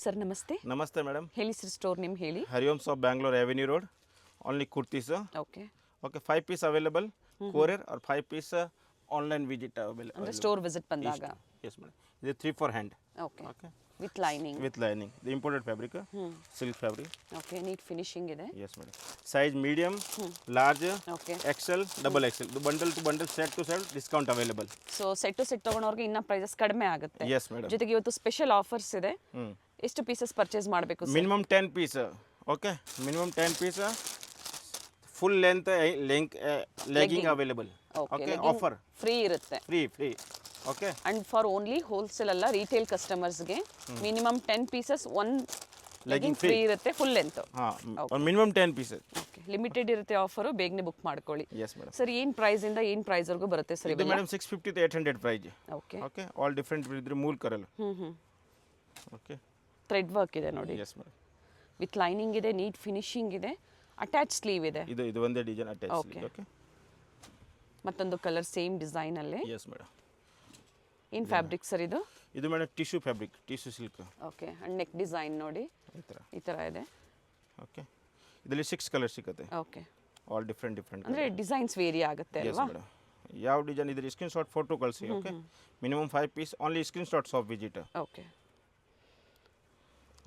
Sir ನಮಸ್ತೆ. ನಮಸ್ತೆ madam. ಹೇಳಿ ಸರ್, ಸ್ಟೋರ್ ನೇಮ್ ಹೇಳಿ. Hariom shop Bangalore avenue road. Only kurtis. Okay okay 5 piece available courier और 5 पीस ऑनलाइन विजिट अवेलेबल. ಅಂದ್ರೆ ಸ್ಟೋರ್ ವಿಸಿಟ್ ಬಂದಾಗ. Yes madam. ಇದು 3 for hand. Okay Okay. With lining. With lining. The imported fabric. Silk fabric. Okay neat finishing ಇದೆ. Yes madam. Size medium, large, okay XL, double XL. The bundle to bundle, set to set discount available. So set to set ತಗೊಂಡವ್ರಿಗೆ ಇನ್ನ prices ಕಡಿಮೆ ಆಗುತ್ತೆ. Yes madam. ಜೊತೆಗೆ ಇವತ್ತು special offers ಇದೆ. ಎಷ್ಟು pieces purchase ಮಾಡಬೇಕು sir? Minimum 10 piece. Okay. Minimum 10 piece. Full length legging available. Okay. Offer. Free ಇರುತ್ತೆ. Free. Okay. And for only wholesale ಅಲ್ಲ, ರಿಟೇಲ್ ಕಸ್ಟಮರ್ಸ್ಗೆ minimum 10 pieces one legging free ಇರುತ್ತೆ, full length. Minimum 10 pieces. Okay limited ಇರುತ್ತೆ offer, ಬೇಗನೆ book ಮಾಡ್ಕೊಳ್ಳಿ. Yes madam. Sir ಏನು price ಇಂದ ಏನು ಪ್ರೈಸ್ ವರೆಗೂ ಬರುತ್ತೆ ಸರ್? ಇದು madam 650 to 800 price. Okay okay all different ಇದ್ರೆ ಮೂಲ್ ಕರಲ್ಲ. ಓಕೆ ಥ್ರೆಡ್ ವರ್ಕ್ ಇದೆ ನೋಡಿ. Yes madam. ವಿತ್ ಲೈನಿಂಗ್ ಇದೆ, ನೀಟ್ ಫಿನಿಶಿಂಗ್ ಇದೆ, ಅಟ್ಯಾಚ್ ಸ್ಲೀವ್ ಇದೆ. ಇದು ಒಂದೇ ಡಿಸೈನ್ ಅಟ್ಯಾಚ್. Okay. ಓಕೆ ಮತ್ತೊಂದು ಕಲರ್ ಸೇಮ್ ಡಿಸೈನ್ ಅಲ್ಲೇ. Yes madam. ಏನು ಫ್ಯಾಬ್ರಿಕ್ ಸರ್ ಇದು? ಇದು madam tissue fabric, tissue silk. Okay and neck design ನೋಡಿ ಈ ಥರ ಇದೆ. ಓಕೆ ಇದರಲ್ಲಿ 6 ಕಲರ್ ಸಿಗುತ್ತೆ. ಓಕೆ ಆಲ್ ಡಿಫರೆಂಟ್ ಅಂದರೆ ಡಿಸೈನ್ಸ್ ವೇರಿ ಆಗುತ್ತೆ ಎಸ್ ಅಲ್ವಾ? ಮೇಡಮ್. ಯಾವ ಡಿಸೈನ್ ಇದ್ರೆ ಸ್ಕ್ರೀನ್ ಶಾಟ್ ಫೋಟೋ ಕಳಿಸಿ. Okay minimum 5 piece only screen shot of visit. Okay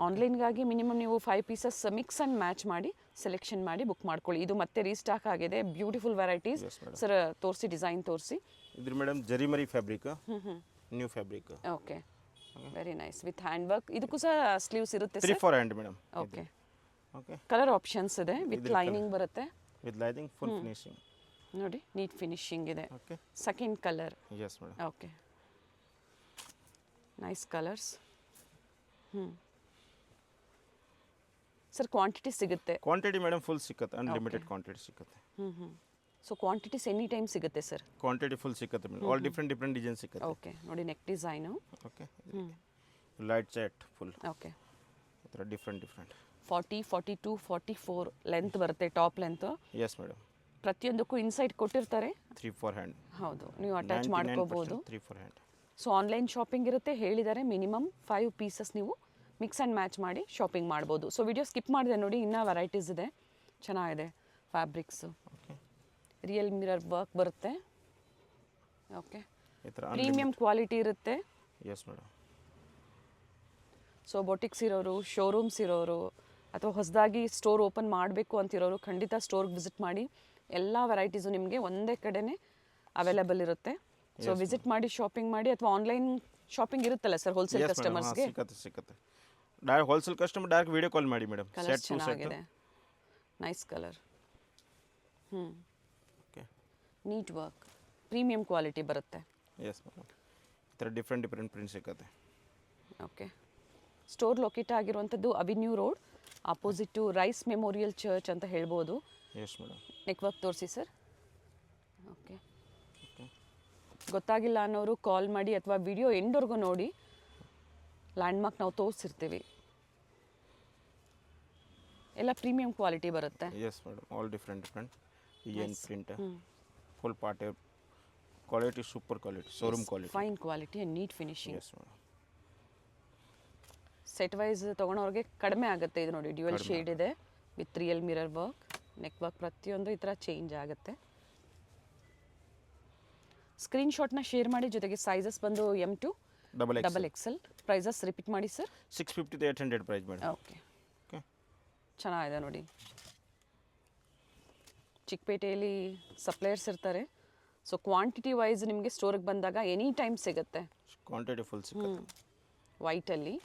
ಆನ್ಲೈನ್ಗಾಗಿ ಮಿನಿಮಮ್ ನೀವು 5 ಪೀಸಸ್ ಮಿಕ್ಸ್ ಆ್ಯಂಡ್ ಮ್ಯಾಚ್ ಮಾಡಿ ಸೆಲೆಕ್ಷನ್ ಮಾಡಿ ಬುಕ್ ಮಾಡ್ಕೊಳ್ಳಿ. ಇದು ಮತ್ತೆ ರೀಸ್ಟಾಕ್ ಆಗಿದೆ, ಬ್ಯೂಟಿಫುಲ್ ವೆರೈಟೀಸ್. ಸರ್ ತೋರಿಸಿ, ಡಿಸೈನ್ ತೋರಿಸಿ. ಇದ್ರ ಮೇಡಮ್ ಜರಿಮರಿ fabric, new fabric. Okay very nice with hand work. ಇದಕ್ಕೂ ಸಹ ಸ್ಲೀವ್ಸ್ ಇರುತ್ತೆ 3 sir? for hand madam. Okay okay colour options ಇದೆ, ವಿತ್ ಲೈನಿಂಗ್ ಬರುತ್ತೆ. ವಿತ್ ಲೈನಿಂಗ್ ಫುಲ್ ಫಿನಿಶಿಂಗ್ ನೋಡಿ ನೀಟ್ ಫಿನಿಶಿಂಗ್ ಇದೆ. Okay second colour. Yes madam. Okay nice colours. Sir quantity ಸಿಗುತ್ತೆ? Quantity madam full ಸಿಕ್ಕತ್ತೆ, unlimited quantity ಸಿಕ್ಕತ್ತೆ. So quantities any time ಸಿಗುತ್ತೆ sir? Quantity full ಸಿಕ್ಕತ್ತೆ madam. All different design ಸಿಕ್ಕತ್ತೆ. Okay ನೋಡಿ neck design. Okay light set full. Okay ಈ ಥರ different 40, 42, 44 length ಬರುತ್ತೆ, ಟಾಪ್ ಲೆಂತ್. Yes madam. ಪ್ರತಿಯೊಂದಕ್ಕೂ ಇನ್ಸೈಡ್ ಕೊಟ್ಟಿರ್ತಾರೆ. 3 for hand. ಹೌದು, ನೀವು ಅಟ್ಯಾಚ್ ಮಾಡ್ಕೋಬಹುದು. 3 for hand. So online shopping ಇರುತ್ತೆ, ಹೇಳಿದ್ದಾರೆ ಮಿನಿಮಮ್ 5 ಪೀಸಸ್ ನೀವು ಮಿಕ್ಸ್ ಆ್ಯಂಡ್ ಮ್ಯಾಚ್ ಮಾಡಿ ಶಾಪಿಂಗ್ ಮಾಡ್ಬೋದು. ಸೊ ವಿಡಿಯೋ ಸ್ಕಿಪ್ ಮಾಡಿದೆ ನೋಡಿ, ಇನ್ನೂ ವೆರೈಟೀಸ್ ಇದೆ, ಚೆನ್ನಾಗಿದೆ fabrics. Okay real mirror work ಬರುತ್ತೆ. ಓಕೆ ಈ ಥರ ಪ್ರೀಮಿಯಂ ಕ್ವಾಲಿಟಿ ಇರುತ್ತೆ. Yes madam. ಸೊ ಬೊಟಿಕ್ಸ್ ಇರೋರು, ಶೋರೂಮ್ಸ್ ಇರೋರು, ಅಥವಾ ಹೊಸದಾಗಿ ಸ್ಟೋರ್ ಓಪನ್ ಮಾಡಬೇಕು ಅಂತಿರೋರು ಖಂಡಿತ ಸ್ಟೋರ್ಗೆ ವಿಸಿಟ್ ಮಾಡಿ. ಎಲ್ಲ ವೆರೈಟೀಸು ನಿಮಗೆ ಒಂದೇ ಕಡೆನೇ ಅವೈಲೇಬಲ್ ಇರುತ್ತೆ. ಸೊ ವಿಸಿಟ್ ಮಾಡಿ ಶಾಪಿಂಗ್ ಮಾಡಿ. ಅಥವಾ ಆನ್ಲೈನ್ ಶಾಪಿಂಗ್ ಇರುತ್ತಲ್ಲ ಸರ್ ಹೋಲ್ಸೇಲ್ ಕಸ್ಟಮರ್ಸ್ಗೆ? ಸಿಕ್ಕತ್ತೆ. Direct wholesale customer direct video call ಮಾಡಿ ಮೇಡಮ್. ಕಲರ್ಸ್ ಚೆನ್ನಾಗಿದೆ, nice colour. Okay neat work, premium quality ಬರುತ್ತೆ. Yes madam. ಈ ಥರ ಡಿಫರೆಂಟ್ ಪ್ರಿಂಟ್ ಸಿಕ್ಕತ್ತೆ. ಓಕೆ ಸ್ಟೋರ್ ಲೊಕೇಟ್ ಆಗಿರುವಂಥದ್ದು avenue road, opposite Rice memorial Church ಅಂತ ಹೇಳ್ಬೋದು. Yes madam. ನೆಕ್ ವರ್ಕ್ ತೋರಿಸಿ ಸರ್. ಓಕೆ ಗೊತ್ತಾಗಿಲ್ಲ ಅನ್ನೋರು ಕಾಲ್ ಮಾಡಿ ಅಥವಾ ವಿಡಿಯೋ ಎಂಡ್ವರೆಗೂ ನೋಡಿ. ಲ್ಯಾಂಡ್ಮಾರ್ಕ್ ನಾವು ತೋರಿಸಿರ್ತೀವಿ. ಎಲ್ಲ ಪ್ರೀಮಿಯಂ ಕ್ವಾಲಿಟಿ ಬರುತ್ತೆ. Yes madam. All different design print full part quality, super quality, showroom quality, fine quality and neat finishing. Yes madam. Set wise ತೊಗೊಳೋರಿಗೆ ಕಡಿಮೆ ಆಗುತ್ತೆ. ಇದು ನೋಡಿ ಡ್ಯುಯಲ್ ಶೇಡ್ ಇದೆ with real mirror work, neck work ಪ್ರತಿಯೊಂದು ಈ ಥರ ಚೇಂಜ್ ಆಗುತ್ತೆ. ಸ್ಕ್ರೀನ್ಶಾಟ್ನ ಶೇರ್ ಮಾಡಿ. ಜೊತೆಗೆ ಸೈಜಸ್ ಬಂದು M to double XL. Prices repeat ಮಾಡಿ sir. 650 to 800 price madam. Okay ಚೆನ್ನಾಗಿದೆ ನೋಡಿ. ಚಿಕ್ಕಪೇಟೆಯಲ್ಲಿ ಸಪ್ಲೈಯರ್ಸ್ ಇರ್ತಾರೆ. ಸೊ ಕ್ವಾಂಟಿಟಿ ವೈಸ್ ನಿಮಗೆ ಸ್ಟೋರಿಗೆ ಬಂದಾಗ ಎನಿ ಟೈಮ್ ಸಿಗುತ್ತೆ. ಕ್ವಾಂಟಿಟಿ ಫುಲ್ ಸಿಗುತ್ತೆ. ವೈಟಲ್ಲಿ.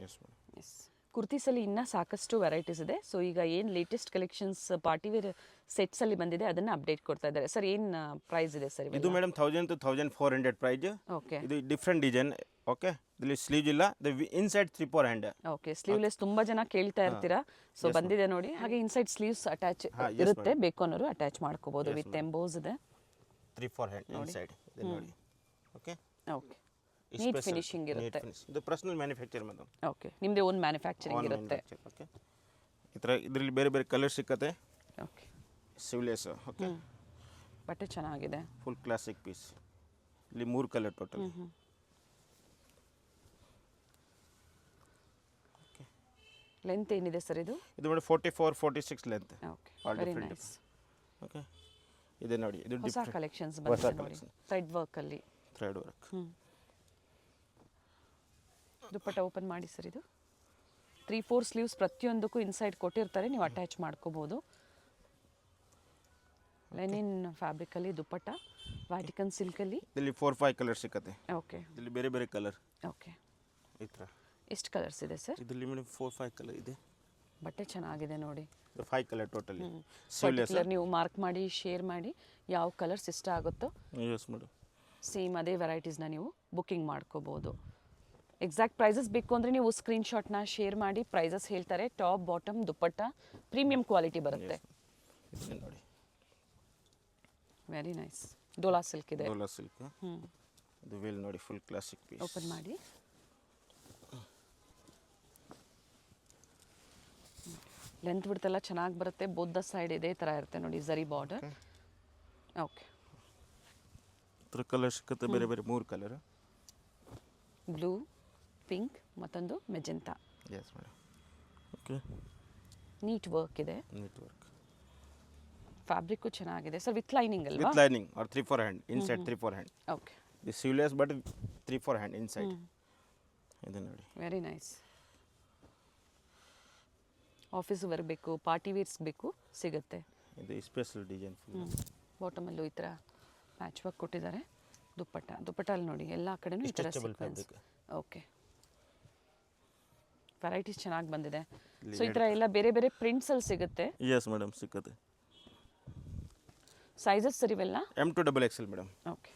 Yes madam. ಎಸ್ ಕುರ್ತೀಸಲ್ಲಿ ಇನ್ನೂ ಸಾಕಷ್ಟು ವೆರೈಟೀಸ್ ಇದೆ. ಸೊ ಈಗ ಏನು ಲೇಟೆಸ್ಟ್ ಕಲೆಕ್ಷನ್ಸ್ ಪಾರ್ಟಿ ವೇರ್ ಸೆಟ್ಸಲ್ಲಿ ಬಂದಿದೆ ಅದನ್ನು ಅಪ್ಡೇಟ್ ಕೊಡ್ತಾ ಇದ್ದಾರೆ. ಸರ್ ಏನು ಪ್ರೈಸ್ ಇದೆ ಸರ್? ಇದು ಮೇಡಮ್ 1000 to 1400 ಪ್ರೈಸ್. ಓಕೆ ಇದು ಡಿಫರೆಂಟ್ ಡಿಸೈನ್. ಓಕೆ ಇಲ್ಲಿ ಸ್ಲೀವ್ ಇಲ್ಲ, inside 3 for hand. Okay sleeveless ತುಂಬ ಜನ ಕೇಳ್ತಾ ಇರ್ತೀರಾ. ಸೊ ಬಂದಿದೆ ನೋಡಿ. ಹಾಗೆ ಇನ್ಸೈಡ್ ಸ್ಲೀವ್ಸ್ ಅಟ್ಯಾಚ್ ಇರುತ್ತೆ, ಬೇಕು ಅನ್ನೋರು ಅಟ್ಯಾಚ್ ಮಾಡ್ಕೋಬಹುದು. ವಿತ್ ಎಂಬೋಸ್ ಇದೆ. 3 for hand ಇನ್ಸೈಡ್ ಇದೆ ನೋಡಿ. ಓಕೆ ಓಕೆ ನೀಟ್ ಫಿನಿಶಿಂಗ್ ಇರುತ್ತೆ. ಇದು ಪರ್ಸನಲ್ ಮ್ಯಾನುಫ್ಯಾಕ್ಚರ್ ಮೇಡಮ್. ಓಕೆ ನಿಮ್ಮದೇ ಓನ್ ಮ್ಯಾನುಫ್ಯಾಕ್ಚರಿಂಗ್ ಇರುತ್ತೆ. ಓಕೆ ಈ ಥರ ಇದರಲ್ಲಿ ಬೇರೆ ಬೇರೆ ಕಲರ್ ಸಿಕ್ಕತ್ತೆ. ಓಕೆ ಸಿವ್ಲೆಸ್. ಓಕೆ ಬಟ್ಟೆ ಚೆನ್ನಾಗಿದೆ, ಫುಲ್ ಕ್ಲಾಸಿಕ್ ಪೀಸ್. ಇಲ್ಲಿ 3 ಕಲರ್ ಟೋಟಲ್. ಓಕೆ ಲೆಂತ್ ಏನಿದೆ ಸರ್ ಇದು? ಇದು ನೋಡಿ 44-46 length. Okay, all very different. Nice. Okay, ಇದೆ ನೋಡಿ, ಇದು ಹೊಸ ಡಿಫ್ರೆಂಟ್ ಕಲೆಕ್ಷನ್ಸ್ ಹೊಸ ಬಂದಿದೆ ನೋಡಿ, ಕಲೆಕ್ಷನ್, ಥ್ರೆಡ್ ವರ್ಕಲ್ಲಿ. Thread work. ದುಪ್ಪಟ್ಟ ಓಪನ್ ಮಾಡಿ ಸರ್. ಇದು 3-4 ಸ್ಲೀವ್ಸ್ ಪ್ರತಿಯೊಂದಕ್ಕೂ ಇನ್ಸೈಡ್ ಕೊಟ್ಟಿರ್ತಾರೆ, ನೀವು ಅಟ್ಯಾಚ್ ಮಾಡ್ಕೋಬೋದು. ಲೆನಿನ್ ಫ್ಯಾಬ್ರಿಕಲ್ಲಿ ದುಪ್ಪಟ್ಟ, ವ್ಯಾಟಿಕನ್ ಸಿಲ್ಕಲ್ಲಿ. ಇಲ್ಲಿ 4-5 ಕಲರ್ ಸಿಕ್ಕತ್ತೆ. ಓಕೆ, ಇಲ್ಲಿ ಬೇರೆ ಬೇರೆ ಕಲರ್. ಓಕೆ. ಈ ಥರ ಎಷ್ಟು ಕಲರ್ಸ್ ಇದೆ ಸರ್? ಇದರಲ್ಲಿ ಮೇಡಮ್ 4-5 ಕಲರ್ ಇದೆ. ಬಟ್ಟೆ ಚೆನ್ನಾಗಿದೆ ನೋಡಿ. 5 ಕಲರ್ ಟೋಟಲಿ. ಪರ್ಟಿಕ್ಯುಲರ್ ನೀವು ಮಾರ್ಕ್ ಮಾಡಿ ಶೇರ್ ಮಾಡಿ, ಯಾವ ಕಲರ್ಸ್ ಇಷ್ಟ ಆಗುತ್ತೋ ಎಸ್ ಮೇಡಮ್, ಸೇಮ್ ಅದೇ ವೆರೈಟೀಸ್ನ ನೀವು ಬುಕ್ಕಿಂಗ್ ಮಾಡ್ಕೋಬೋದು. ಎಕ್ಸಾಕ್ಟ್ ಪ್ರೈಸಸ್ ಬೇಕು ಅಂದರೆ ನೀವು ಸ್ಕ್ರೀನ್ಶಾಟ್ನ ಶೇರ್ ಮಾಡಿ, ಪ್ರೈಸಸ್ ಹೇಳ್ತಾರೆ. Top bottom dupatta premium quality ಬರುತ್ತೆ. ಇದನ್ನ ನೋಡಿ, ವೆರಿ ನೈಸ್. ಡೋಲಾ ಸಿಲ್ಕ್ ಇದೆ. ಡೋಲಾ ಸಿಲ್ಕ್. ಇದು ವೇಲ್ ನೋಡಿ, ಫುಲ್ ಕ್ಲಾಸಿಕ್ ಪೀಸ್. ಓಪನ್ ಮಾಡಿ. ಲೆಂತ್ ಬಿಡ್ತೆಲ್ಲ ಚೆನ್ನಾಗಿ ಬರುತ್ತೆ. ಬೋತ್ ಸೈಡ್ ಇದೇ ಥರ ಇರುತ್ತೆ ನೋಡಿ, ಝರಿ ಬಾರ್ಡರ್. ಓಕೆ, ಥರ ಕಲರ್ ಸಿಕ್ಕತ್ತೆ, ಬೇರೆ ಬೇರೆ 3 ಕಲರ್. ಬ್ಲೂ, ಪಿಂಕ್, ಮತ್ತೊಂದು magenta. Yes madam. Okay, neat work ಇದೆ. Neat work. ಫ್ಯಾಬ್ರಿಕ್ಕು ಚೆನ್ನಾಗಿದೆ ಸರ್, ವಿತ್ ಲೈನಿಂಗ್ ಅಲ್ವಾ? With lining are 3-4 hand inside. 3-4 hand. Okay, the sleeveless but 3-4 hand inside. ಇದು ನೋಡಿ, ವೆರಿ ನೈಸ್. ಆಫೀಸ್ ವರ್ಕ್ ಬೇಕು, party wears ಬೇಕು, ಸಿಗುತ್ತೆ. ಇದು ಸ್ಪೆಷಲ್ ಡಿಸೈನ್ ಫುಲ್. ಬಾಟಮಲ್ಲೂ ಈ ಥರ ಪ್ಯಾಚ್ ವರ್ಕ್ ಕೊಟ್ಟಿದ್ದಾರೆ. ದುಪ್ಪಟ್ಟಲ್ಲಿ ನೋಡಿ ಎಲ್ಲ ಕಡೆನೂ ಈ ಥರ ಸೀಕ್ವೆನ್ಸ್. ಓಕೆ, ವೆರೈಟೀಸ್ ಚೆನ್ನಾಗಿ ಬಂದಿದೆ. ಸೊ ಈ ಥರ ಎಲ್ಲ ಬೇರೆ ಬೇರೆ ಪ್ರಿಂಟ್ಸಲ್ಲಿ ಸಿಗುತ್ತೆ. ಎಸ್ ಮೇಡಮ್, ಸಿಕ್ಕತ್ತೆ. ಸೈಜಸ್ ಸರ್ ಇವೆಲ್ಲ? M to XXL madam. Okay,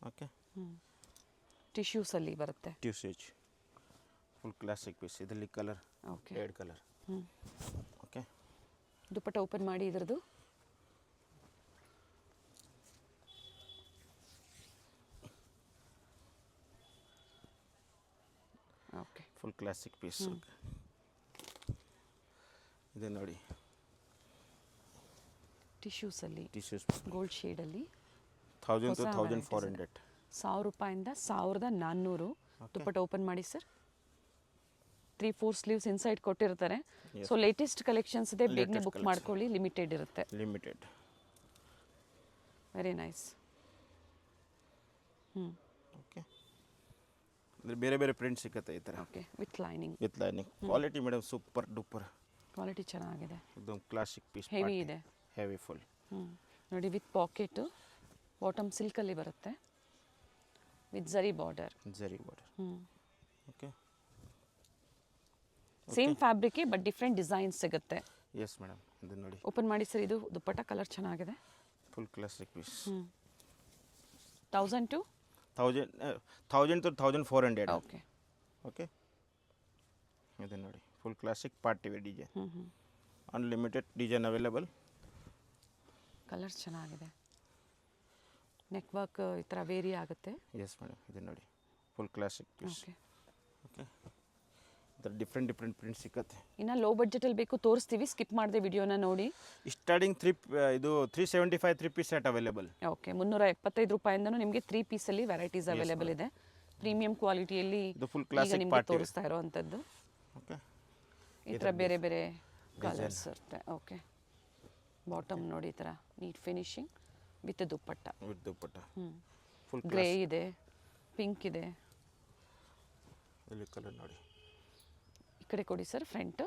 okay. ಟಿಶ್ಯೂಸಲ್ಲಿ ಬರುತ್ತೆ. ಟ್ಯೂಸೇಜ್ ಫುಲ್ ಕ್ಲಾಸಿಕ್ ಪೀಸ್. ಇದರಲ್ಲಿ colour okay, 2 colour. Okay, dupatta open ಮಾಡಿ ಇದ್ರದ್ದು. Okay, full classic piece. ಇದೆ ನೋಡಿ, ಟಿಶ್ಯೂಸಲ್ಲಿ ಟಿಶ್ಯೂಸ್ ಗೋಲ್ಡ್ ಶೇಡಲ್ಲಿ 1000 to 1400. 1000 ರೂಪಾಯಿಂದ 1400. ದುಪ್ಪಟ್ಟ ಓಪನ್ ಮಾಡಿ ಸರ್. 3-4 ಸ್ಲೀವ್ಸ್ ಇನ್ಸೈಡ್ ಕೊಟ್ಟಿರ್ತಾರೆ. ಸೊ ಲೇಟೆಸ್ಟ್ ಕಲೆಕ್ಷನ್ಸ್ ಇದೆ, ಬೇಗನೆ ಬುಕ್ ಮಾಡ್ಕೊಳ್ಳಿ, ಲಿಮಿಟೆಡ್ ಇರುತ್ತೆ. ಲಿಮಿಟೆಡ್. Very nice. ಓಕೆ, ಅಂದರೆ ಬೇರೆ ಬೇರೆ ಪ್ರಿಂಟ್ ಸಿಕ್ಕತ್ತೆ ಈ ಥರ. Okay, with lining. With lining. Quality madam super duper. Quality ಚೆನ್ನಾಗಿದೆ. एकदम ಕ್ಲಾಸಿಕ್ ಪೀಸ್. ಹೆವಿ ಇದೆ. Heavy full. ನೋಡಿ, ವಿತ್ ಪಾಕೆಟು, ಬಾಟಮ್ ಸಿಲ್ಕಲ್ಲಿ ಬರುತ್ತೆ, with zari border. Zari border. Okay, same fabric but different designs ಸಿಗುತ್ತೆ. Yes madam. ಇದು ನೋಡಿ, ಓಪನ್ ಮಾಡಿ ಸರ್. ಇದು ದುಪ್ಪಟ್ಟ ಕಲರ್ ಚೆನ್ನಾಗಿದೆ. Full classic piece. 1000 to 1400. Okay, okay. ಇದು ನೋಡಿ, full classic party wear design. Unlimited design available. Colours ಚೆನ್ನಾಗಿದೆ. ನೆಕ್ ವರ್ಕ್ ಈ ಥರ ವೇರಿ ಆಗುತ್ತೆ. Yes madam. ಇದು ನೋಡಿ, full classic piece. Okay, okay. ಈ ಥರ ಡಿಫ್ರೆಂಟ್ ಪ್ರಿಂಟ್ ಸಿಕ್ಕತ್ತೆ. ಇನ್ನು ಲೋ ಬಡ್ಜೆಟಲ್ಲಿ ಬೇಕು ತೋರಿಸ್ತೀವಿ, ಸ್ಕಿಪ್ ಮಾಡಿದೆ ವಿಡಿಯೋನ ನೋಡಿ. ಸ್ಟಾರ್ಟಿಂಗ್ ಇದು 375 3 ಪೀಸ್ ಸೆಟ್ ಅವೈಲೇಬಲ್. ಓಕೆ, 375 ರೂಪಾಯಿಂದನೂ ನಿಮಗೆ 3 ಪೀಸಲ್ಲಿ ವೆರೈಟೀಸ್ ಅವೈಲೇಬಲ್ ಇದೆ. ಪ್ರೀಮಿಯಂ ಕ್ವಾಲಿಟಿಯಲ್ಲಿ ಇದು ಫುಲ್ ಕ್ಲಾಸಿಕ್ ನಿಮಗೆ ಪಾರ್ಟಿ ತೋರಿಸ್ತಾ ಇರೋವಂಥದ್ದು. ಓಕೆ, ಈ ಥರ ಬೇರೆ ಬೇರೆ ಕಲರ್ಸ್ ಇರುತ್ತೆ. ಓಕೆ, ಬಾಟಮ್ ನೋಡಿ ಈ ಥರ neat finishing with dupatta. With dupatta. Full grey ಇದೆ, ಪಿಂಕ್ ಇದೆ. ಇಲ್ಲಿ ಕಲರ್ ನೋಡಿ, ಈ ಕಡೆ ಕೊಡಿ sir front.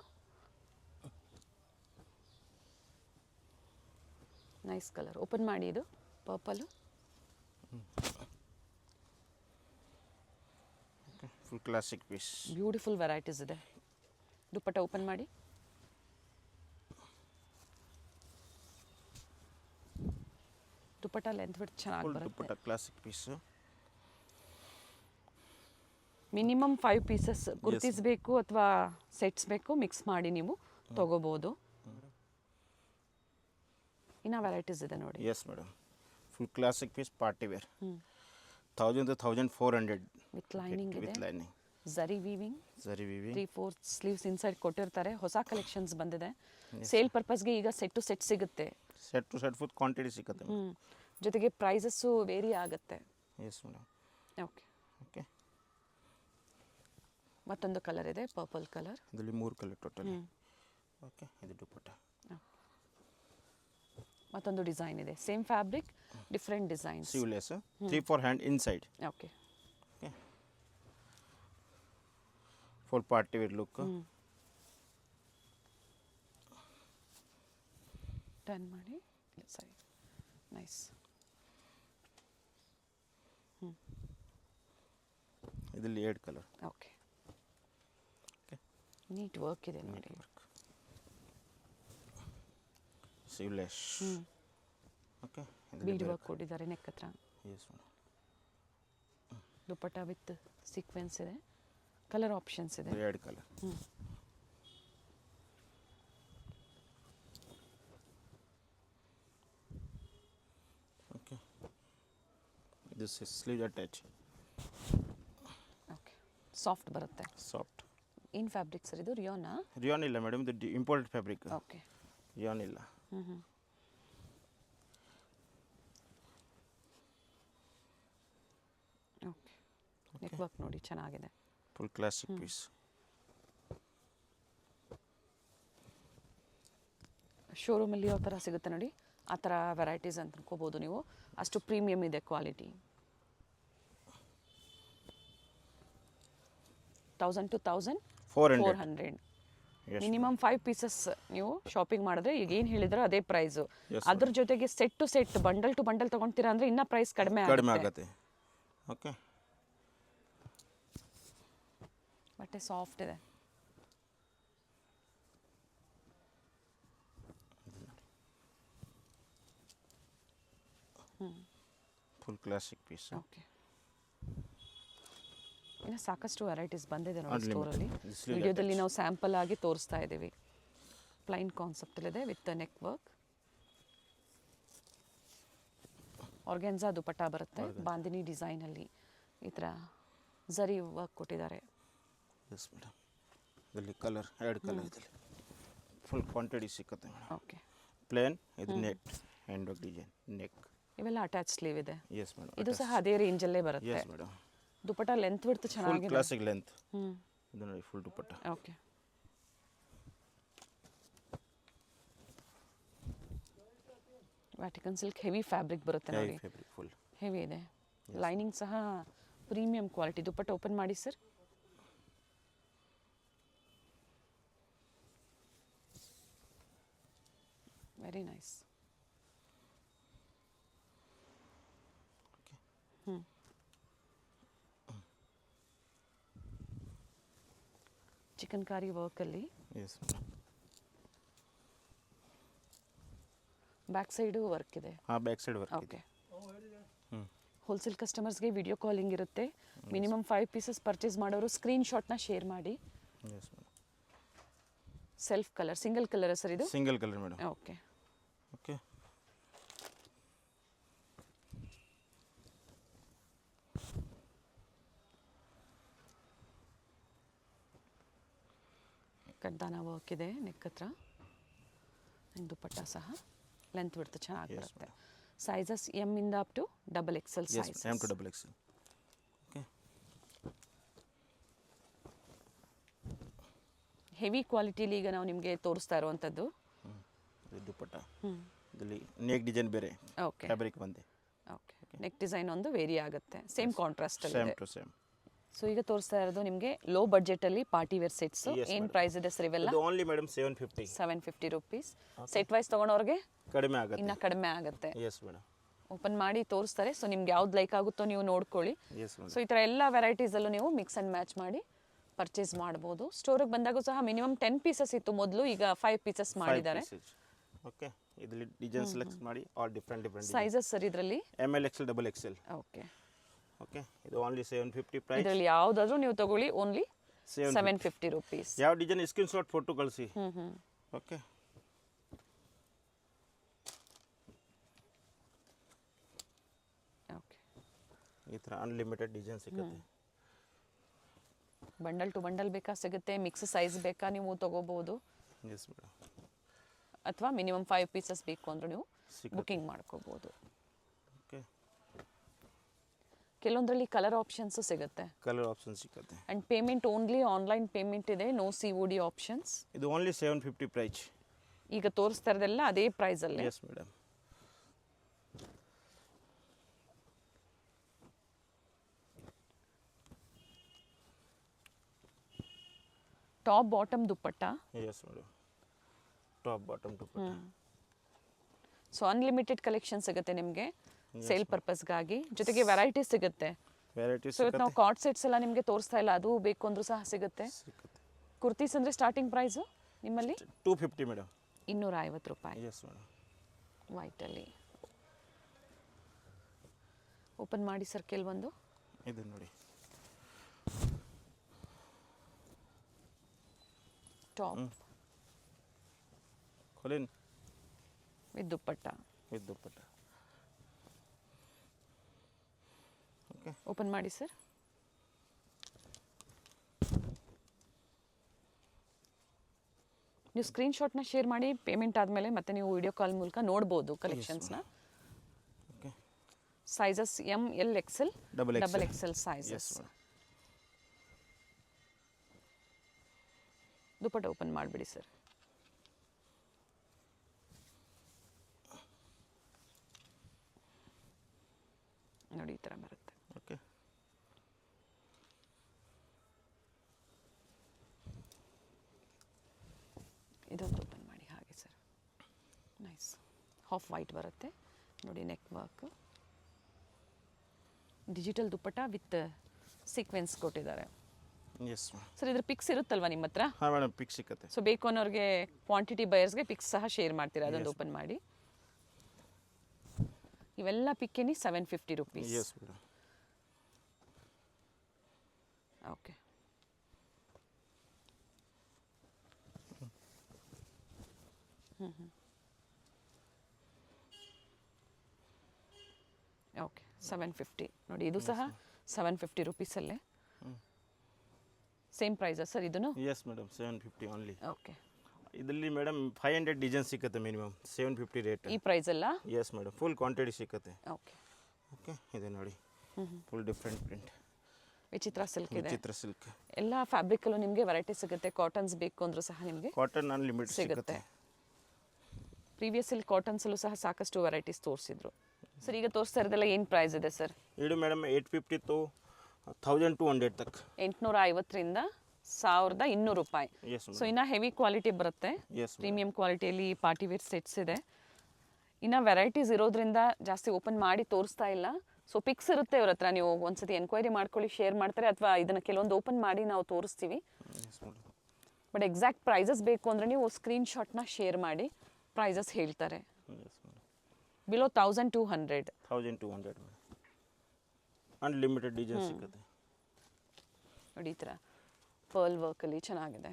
Nice colour. Open ಮಾಡಿ. ಇದು purple. Full classic piece. Beautiful varieties ಇದೆ. ದುಪ್ಪಟ್ಟ ಓಪನ್ ಮಾಡಿ. ದುಪ್ಪಟ್ಟ ಲೆಂತ್ ಬಿಟ್ಟು ಚೆನ್ನಾಗಿ ಫುಲ್ ಬರುತ್ತೆ. Dupatta classic piece. Minimum 5 pieces kurtis ಬೇಕು ಅಥವಾ ಸೆಟ್ಸ್ ಬೇಕು, ಮಿಕ್ಸ್ ಮಾಡಿ ನೀವು ತಗೋಬೋದು. ಇನ್ನು ವೆರೈಟೀಸ್ ಇದೆ ನೋಡಿ. Yes madam, full classic piece party wear. 1000 to 1400. With lining ಇದೆ. With lining. Zari weaving. Zari weaving. 3-4 sleeves inside ಕೊಟ್ಟಿರ್ತಾರೆ. ಹೊಸ ಕಲೆಕ್ಷನ್ಸ್ ಬಂದಿದೆ. ಸೇಲ್ ಪರ್ಪಸ್ಗೆ ಈಗ ಸೆಟ್ ಟು ಸೆಟ್ ಸಿಗುತ್ತೆ. Set to set full quantity ಸಿಗುತ್ತೆ. ಜೊತೆಗೆ ಪ್ರೈಸಸ್ಸು ವೇರಿ ಆಗುತ್ತೆ. Yes madam. Okay, okay. ಮತ್ತೊಂದು ಕಲರ್ ಇದೆ ಪರ್ಪಲ್ ಕಲರ್. ಇದರಲ್ಲಿ 3 ಕಲರ್ ಟೋಟಲ್. ಓಕೆ, ಇದು ದುಪ್ಪಟ್ಟ. ಮತ್ತೊಂದು ಡಿಸೈನ್ ಇದೆ, same fabric different designs. Sleeveless, 3/4 hand inside. Okay, okay, full party wear look. Turn ಮಾಡಿ, ಸರಿ, ನೈಸ್. ಇದರಲ್ಲಿ 2 ಕಲರ್. ಓಕೆ, ನೀಟ್ ವರ್ಕ್ ಇದೆ ನೋಡಿ. ಸ್ಲೀವ್ಲೆಸ್. ಓಕೆ, ಬೀಡ್ ವರ್ಕ್ ಕೊಟ್ಟಿದ್ದಾರೆ ನೆಕ್ ಹತ್ರ. Yes madam. Dupatta with sequins ಇದೆ, ಕಲರ್ ಆಪ್ಷನ್ಸ್ ಇದೆ. 2 colour. Okay, this is sleeve attach. Okay, soft ಬರುತ್ತೆ. ಸಾಫ್ಟ್. ಏನು ಫ್ಯಾಬ್ರಿಕ್ ಸರ್ ಇದು? ರಿಯೋನಾ? ರಿಯಾನ್ ಇಲ್ಲ ಮೇಡಮ್, ಇದು ಇಂಪೋರ್ಟೆಡ್ ಫ್ಯಾಬ್ರಿಕ್. ಓಕೆ, ರಿಯಾನ್ ಇಲ್ಲ. ಓಕೆ, ನೆಕ್ ವರ್ಕ್ ನೋಡಿ ಚೆನ್ನಾಗಿದೆ. Full classic piece. ಶೋರೂಮಲ್ಲಿ ಯಾವ ಥರ ಸಿಗುತ್ತೆ ನೋಡಿ ಆ ಥರ ವೆರೈಟೀಸ್ ಅಂತ ಅನ್ಕೋಬೋದು ನೀವು. ಅಷ್ಟು ಪ್ರೀಮಿಯಮ್ ಇದೆ ಕ್ವಾಲಿಟಿ. 1000 to 1400. ಮಿನಿಮಮ್ 5 ಪೀಸಸ್ ನೀವು ಶಾಪಿಂಗ್ ಮಾಡಿದ್ರೆ ಈಗ ಏನು ಹೇಳಿದ್ರು ಅದೇ ಪ್ರೈಸು. ಅದ್ರ ಜೊತೆಗೆ set to set, bundle to bundle ತೊಗೊಳ್ತೀರಾ ಅಂದರೆ ಇನ್ನೂ ಪ್ರೈಸ್ ಕಡಿಮೆ ಆಗುತ್ತೆ. ಓಕೆ, ಬಟ್ಟೆ ಸಾಫ್ಟ್ ಇದೆ. Full classic piece. ಓಕೆ, ಇನ್ನು ಸಾಕಷ್ಟು ವೆರೈಟೀಸ್ ಬಂದಿದೆ ನೋಡಿ ಸ್ಟೋರಲ್ಲಿ. ವಿಡಿಯೋದಲ್ಲಿ ನಾವು ಸ್ಯಾಂಪಲ್ ಆಗಿ ತೋರಿಸ್ತಾ ಇದ್ದೀವಿ. ಪ್ಲೈನ್ ಕಾನ್ಸೆಪ್ಟಲ್ಲಿದೆ with neck work. Organza dupatta ಬರುತ್ತೆ, ಬಾಂದಿನಿ ಡಿಸೈನಲ್ಲಿ ಈ ಥರ ಝರಿ ವರ್ಕ್ ಕೊಟ್ಟಿದ್ದಾರೆ. ಎಸ್ ಮೇಡಮ್, ಇದರಲ್ಲಿ ಕಲರ್ 2 ಕಲರ್ ಇದರಲ್ಲಿ ಫುಲ್ ಕ್ವಾಂಟಿಟಿ ಸಿಕ್ಕುತ್ತೆ ಮೇಡಮ್. ಓಕೆ, ಪ್ಲೇನ್, ಇದು net hand work design, neck ಇವೆಲ್ಲ ಅಟ್ಯಾಚ್ ಸ್ಲೀವ್ ಇದೆ. ಎಸ್ ಮೇಡಮ್, ಇದು ಸಹ ಅದೇ ರೇಂಜಲ್ಲೇ ಬರುತ್ತೆ. Yes madam. ದುಪಟ್ಟ ಲೆಂತ್ ಬಿಡ್ತು ಫುಲ್ ಚೆನ್ನಾಗಿದೆ. Classic length. ಇದು ನೋಡಿ full dupatta. Okay, Vatican silk heavy fabric ಬರುತ್ತೆ ನೋಡಿ. ಫ್ಯಾಬ್ರಿಕ್ ಫುಲ್ ಹೆವಿ ಇದೆ. ಲೈನಿಂಗ್ ಸಹ ಪ್ರೀಮಿಯಂ ಕ್ವಾಲಿಟಿ. ದುಪಟ್ಟ ಓಪನ್ ಮಾಡಿ sir. Very nice. Chikankari ವರ್ಕಲ್ಲಿ yes madam. Back side work ಇದೆ. ಹಾಂ, ಬ್ಯಾಕ್ ಸೈಡ್ ವರ್ಕ್ ಇದೆ. ಓಕೆ, ಹೋಲ್ಸೇಲ್ ಕಸ್ಟಮರ್ಸ್ಗೆ ವಿಡಿಯೋ ಕಾಲಿಂಗ್ ಇರುತ್ತೆ. ಮಿನಿಮಮ್ 5 ಪೀಸಸ್ ಪರ್ಚೇಸ್ ಮಾಡೋರು ಸ್ಕ್ರೀನ್ಶಾಟ್ನ ಶೇರ್ ಮಾಡಿ. Yes madam. Self colour, single colour sir ಇದು? Single colour madam. Okay, okay, ಕಡ್ದಾನ ವರ್ಕ್ ಇದೆ ನೆಕ್ ಹತ್ರ. ದುಪಟ್ಟ ಸಹ ಲೆಂತ್ ಬಿಡ್ತು ಚೆನ್ನಾಗಿ ಬರುತ್ತೆ. ಸೈಜಸ್ ಎಮ್ ಇಂದ up to XXL size. M to XXL. Okay, heavy ಕ್ವಾಲಿಟಿಲಿ ಈಗ ನಾವು ನಿಮಗೆ ತೋರಿಸ್ತಾ ಇರುವಂಥದ್ದು. ಇದು ದುಪಟ್ಟ. ಇದರಲ್ಲಿ ನೆಕ್ ಡಿಸೈನ್ ಬೇರೆ, ಓಕೆ ಫ್ಯಾಬ್ರಿಕ್ ಬಂದೆ. ಓಕೆ, ನೆಕ್ ಡಿಸೈನ್ ಒಂದು ವೇರಿ ಆಗುತ್ತೆ. ಸೇಮ್ ಕಾಂಟ್ರಾಸ್ಟ್ ಸೇಮ್ ಅಲ್ಲಿ. To same. ಸೊ ಈಗ ತೋರಿಸ್ತಾ ಇರೋದು ನಿಮಗೆ ಲೋ ಬಡ್ಜೆಟಲ್ಲಿ ಪಾರ್ಟಿ ವೇರ್ ಸೆಟ್ಸ್. ಏನು ಪ್ರೈಸ್ ಇದೆ ಸರ್ ಇವೆಲ್ಲ? ಇದು only madam 750. 750 rupees. Set wise ತೊಗೊಳೋರಿಗೆ ಕಡಿಮೆ ಆಗುತ್ತೆ. ಇನ್ನು ಕಡಿಮೆ ಆಗುತ್ತೆ. Yes madam. ಓಪನ್ ಮಾಡಿ ತೋರಿಸ್ತಾರೆ. ಸೊ ನಿಮ್ಗೆ ಯಾವ್ದು ಲೈಕ್ ಆಗುತ್ತೋ ನೀವು ನೋಡ್ಕೊಳ್ಳಿ. S madam. ಸೊ ಈ ಥರ ಎಲ್ಲ ವೆರೈಟೀಸಲ್ಲೂ ನೀವು ಮಿಕ್ಸ್ ಆ್ಯಂಡ್ ಮ್ಯಾಚ್ ಮಾಡಿ ಪರ್ಚೇಸ್ ಮಾಡ್ಬೋದು. ಸ್ಟೋರಿಗೆ ಬಂದಾಗೂ ಸಹ ಮಿನಿಮಮ್ 10 ಪೀಸಸ್ ಇತ್ತು ಮೊದಲು, ಈಗ 5 ಪೀಸಸ್ ಮಾಡಿದ್ದಾರೆ. ಓಕೆ, ಇದರಲ್ಲಿ ಡಿಸೈನ್ ಸೆಲೆಕ್ಟ್ ಮಾಡಿ ಆಲ್ ಡಿಫ್ರೆಂಟ್ ಸೈಜಸ್ ಸರ್ ಇದರಲ್ಲಿ ML XL XXL. Okay okay, ಇದು ಓನ್ಲಿ 750 ಪ್ರೈಸ್. ಇದರಲ್ಲಿ ಯಾವುದಾದ್ರೂ ನೀವು ತಗೊಳ್ಳಿ, ಓನ್ಲಿ 750 ರುಪೀಸ್. ಯಾವ ಡಿಸೈನ್ ಸ್ಕ್ರೀನ್ಶಾಟ್ ಫೋಟೋ ಕಳಿಸಿ. ಓಕೆ, ಓಕೆ, ಈ ಥರ ಅನ್ಲಿಮಿಟೆಡ್ ಡಿಸೈನ್ ಸಿಗುತ್ತೆ. ಬಂಡಲ್ ಟು ಬಂಡಲ್ ಬೇಕಾ ಸಿಗುತ್ತೆ, ಮಿಕ್ಸ್ ಸೈಜ್ ಬೇಕಾ ನೀವು ತಗೋಬಹುದು. Yes madam. ಅಥವಾ ಮಿನಿಮಮ್ 5 ಪೀಸಸ್ ಬೇಕು ಅಂದ್ರೆ ನೀವು ಬುಕಿಂಗ್ ಮಾಡ್ಕೋಬಹುದು. ಓಕೆ, ಕೆಲವೊಂದರಲ್ಲಿ ಕಲರ್ ಆಪ್ಷನ್ಸು ಸಿಗುತ್ತೆ. ಕಲರ್ ಆಪ್ಷನ್ ಸಿಗುತ್ತೆ. And payment only online payment ಇದೆ, ನೋ COD ಆಪ್ಷನ್ಸ್. ಇದು ಓನ್ಲಿ 750 ಪ್ರೈಸ್. ಈಗ ತೋರಿಸ್ತಾ ಇರೋದೆಲ್ಲ ಅದೇ ಪ್ರೈಸಲ್ಲಿ. Yes madam. Top bottom dupatta. Yes madam, top bottom dupatta. So unlimited collection ಸಿಗುತ್ತೆ ನಿಮಗೆ ಸೇಲ್ ಪರ್ಪಸ್ಗಾಗಿ, ಜೊತೆಗೆ ವೆರೈಟೀಸ್ ಸಿಗುತ್ತೆ. ವೆರೈಟೀಸ್ ಸೊ ಇವತ್ತು ನಾವು ಕಾರ್ಡ್ ಸೆಟ್ಸ್ ಎಲ್ಲ ನಿಮಗೆ ತೋರಿಸ್ತಾ ಇಲ್ಲ, ಅದು ಬೇಕು ಅಂದ್ರೂ ಸಹ ಸಿಗುತ್ತೆ. ಸಿಗುತ್ತೆ. ಕುರ್ತೀಸ್ ಅಂದರೆ ಸ್ಟಾರ್ಟಿಂಗ್ ಪ್ರೈಸು ನಿಮ್ಮಲ್ಲಿ 250 ಮೇಡಮ್. 250 ರೂಪಾಯಿ. Yes madam. ವೈಟಲ್ಲಿ ಓಪನ್ ಮಾಡಿ ಸರ್ ಕೆಲವೊಂದು. ಇದು ನೋಡಿ, ಟಾಪ್ ಕೊಲಿನ್ with dupatta. With dupatta. Okay, open ಮಾಡಿ ಸರ್. ನೀವು ಸ್ಕ್ರೀನ್ಶಾಟ್ನ ಶೇರ್ ಮಾಡಿ, ಪೇಮೆಂಟ್ ಆದಮೇಲೆ ಮತ್ತೆ ನೀವು ವಿಡಿಯೋ ಕಾಲ್ ಮೂಲಕ ನೋಡ್ಬೋದು ಕಲೆಕ್ಷನ್ಸ್ನ. Okay, sizes ML XL double XL sizes. Dupatta open ಮಾಡಿಬಿಡಿ ಸರ್. ನೋಡಿ ಈ ಥರ ಬರುತ್ತೆ. ಓಕೆ, ಇದೊಂದು ಓಪನ್ ಮಾಡಿ ಹಾಗೆ ಸರ್. ನೈಸ್ ಹಾಫ್ ವೈಟ್ ಬರುತ್ತೆ ನೋಡಿ, neck work, digital dupatta with sequence ಕೊಟ್ಟಿದ್ದಾರೆ. Yes madam. ಸರ್ ಇದ್ರ ಪಿಕ್ಸ್ ಇರುತ್ತಲ್ವಾ ನಿಮ್ಮ ಹತ್ರ? ಹಾಂ ಮೇಡಮ್, ಪಿಕ್ ಸಿಕ್ಕತ್ತೆ. ಸೊ ಬೇಕು ಅನ್ನೋರಿಗೆ ಕ್ವಾಂಟಿಟಿ ಬಯರ್ಸ್ಗೆ ಪಿಕ್ಸ್ ಸಹ ಶೇರ್ ಮಾಡ್ತೀರಾ, ಅದೊಂದು ಓಪನ್ ಮಾಡಿ. ಇವೆಲ್ಲ ಪಿಕ್ಕಿನಿ 750 rupees. Yes madam. Okay, okay 750 ನೋಡಿ, ಇದು ಸಹ 750 ರುಪೀಸಲ್ಲೇ. ಸೇಮ್ ಪ್ರೈಸಾ ಸರ್ ಇದನ್ನು? Yes madam, 750 only. ಓಕೆ, ಇದರಲ್ಲಿ ಮೇಡಮ್ 500 ಡಿಸೈನ್ ಸಿಕ್ಕತ್ತೆ ಮಿನಿಮಮ್, 750 ರೇಟ್. ಈ ಪ್ರೈಸ್ ಅಲ್ಲ? ಎಸ್ ಮೇಡಮ್, ಫುಲ್ ಕ್ವಾಂಟಿಟಿ ಸಿಕ್ಕತ್ತೆ. ಓಕೆ ಓಕೆ, ಇದು ನೋಡಿ, full different print, Vichitra silk ಇದೆ. ವಿಚಿತ್ರ ಸಿಲ್ಕ್. ಎಲ್ಲ ಫ್ಯಾಬ್ರಿಕಲ್ಲೂ ನಿಮಗೆ ವೆರೈಟಿ ಸಿಗುತ್ತೆ. ಕಾಟನ್ಸ್ ಬೇಕು ಅಂದರೂ ಸಹ ನಿಮಗೆ ಕಾಟನ್ ಅನ್ಲಿಮಿಟೆಡ್ ಸಿಗುತ್ತೆ. ಸಿಗುತ್ತೆ. ಪ್ರೀವಿಯಸ್ಸಲ್ಲಿ ಕಾಟನ್ಸಲ್ಲೂ ಸಹ ಸಾಕಷ್ಟು ವೆರೈಟೀಸ್ ತೋರಿಸಿದ್ರು. ಸರ್ ಈಗ ತೋರಿಸ್ತಾ ಇರೋದೆಲ್ಲ ಏನು ಪ್ರೈಸ್ ಇದೆ ಸರ್? ಇದು ಮೇಡಮ್ 850 to 1200 ತಕ್. 850ರಿಂದ 1200 ರೂಪಾಯಿ. ಎಸ್ ಸೊ ಇನ್ನು ಹೆವಿ ಕ್ವಾಲಿಟಿ ಬರುತ್ತೆ, ಎಸ್ ಪ್ರೀಮಿಯಂ ಕ್ವಾಲಿಟಿಯಲ್ಲಿ ಪಾರ್ಟಿ ವೇರ್ ಸೆಟ್ಸ್ ಇದೆ. ಇನ್ನು ವೆರೈಟೀಸ್ ಇರೋದ್ರಿಂದ ಜಾಸ್ತಿ ಓಪನ್ ಮಾಡಿ ತೋರಿಸ್ತಾ ಇಲ್ಲ. ಸೊ ಪಿಕ್ಸ್ ಇರುತ್ತೆ ಇವ್ರ ಹತ್ರ, ನೀವು ಒಂದ್ಸತಿ ಎನ್ಕ್ವೈರಿ ಮಾಡ್ಕೊಳ್ಳಿ, ಶೇರ್ ಮಾಡ್ತಾರೆ, ಅಥವಾ ಇದನ್ನು ಕೆಲವೊಂದು ಓಪನ್ ಮಾಡಿ ನಾವು ತೋರಿಸ್ತೀವಿ. ಬಟ್ ಎಕ್ಸಾಕ್ಟ್ ಪ್ರೈಸಸ್ ಬೇಕು ಅಂದರೆ ನೀವು ಸ್ಕ್ರೀನ್ಶಾಟ್ನ ಶೇರ್ ಮಾಡಿ, ಪ್ರೈಸಸ್ ಹೇಳ್ತಾರೆ. ಬಿಲೋ 1200. 1200 ಅನ್ಲಿಮಿಟೆಡ್ ಡಿಸೈನ್ ಸಿಗುತ್ತೆ ನೋಡಿ, ಈ ಥರ ಪರ್ಲ್ ವರ್ಕಲ್ಲಿ ಚೆನ್ನಾಗಿದೆ.